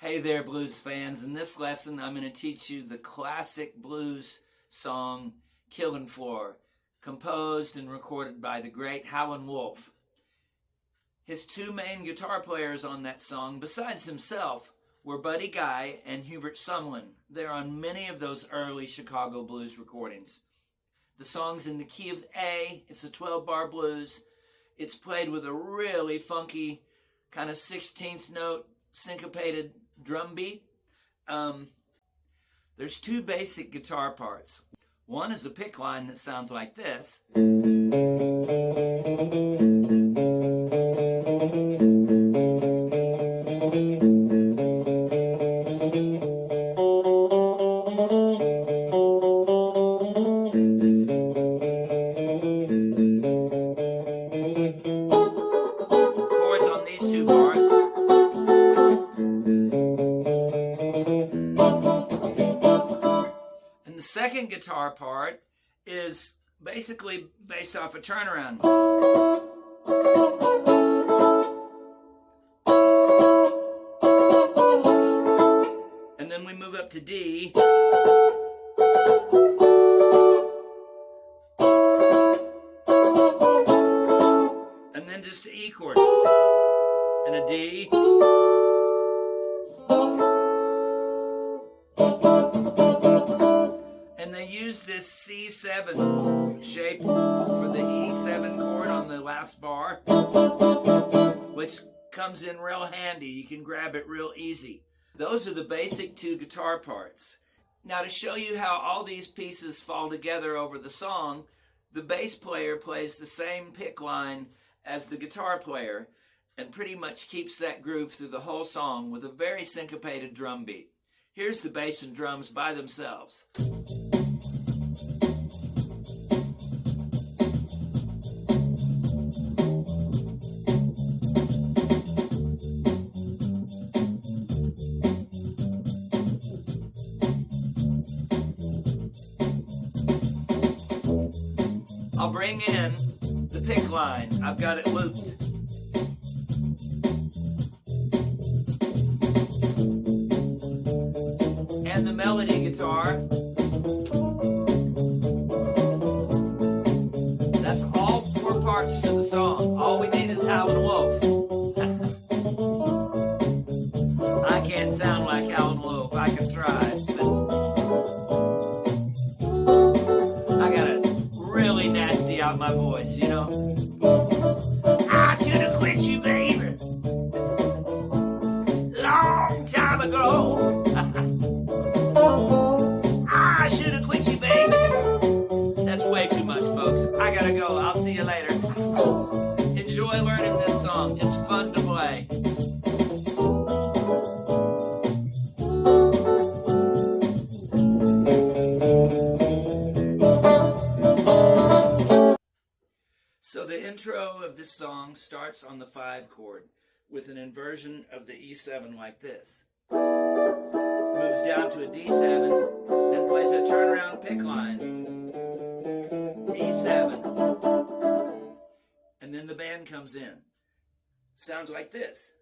Hey there, blues fans. In this lesson, I'm going to teach you the classic blues song, Killin Floor, composed and recorded by the great Howlin Wolfe. His two main guitar players on that song, besides himself, were Buddy Guy and Hubert Sumlin. They're on many of those early Chicago blues recordings. The song's in the key of A. It's a 12-bar blues. It's played with a really funky kind of 16th note syncopated drum beat. There's two basic guitar parts. One is a pick line that sounds like this. Chords on these two bars. The second guitar part is basically based off a turnaround. And then we move up to D. And then just an E chord. And a D. And they use this C7 shape for the E7 chord on the last bar, which comes in real handy. You can grab it real easy. Those are the basic two guitar parts. Now, to show you how all these pieces fall together over the song, the bass player plays the same pick line as the guitar player and pretty much keeps that groove through the whole song with a very syncopated drum beat. Here's the bass and drums by themselves. I'll bring in the pick line. I've got it looped. And the melody guitar. That's all four parts to the song. All we need is Howlin Wolfe. I can't sound like Howlin Wolfe. I can try, but I got it really nasty out my voice, you know. I should have quit you, baby, long time ago. I should have quit you, baby. That's way too much, folks. I gotta go. I'll see you later. Enjoy learning this song. It's fun to play. So the intro of this song starts on the 5 chord with an inversion of the E7 like this. Moves down to a D7, then plays a turnaround pick line, E7, and then the band comes in. Sounds like this.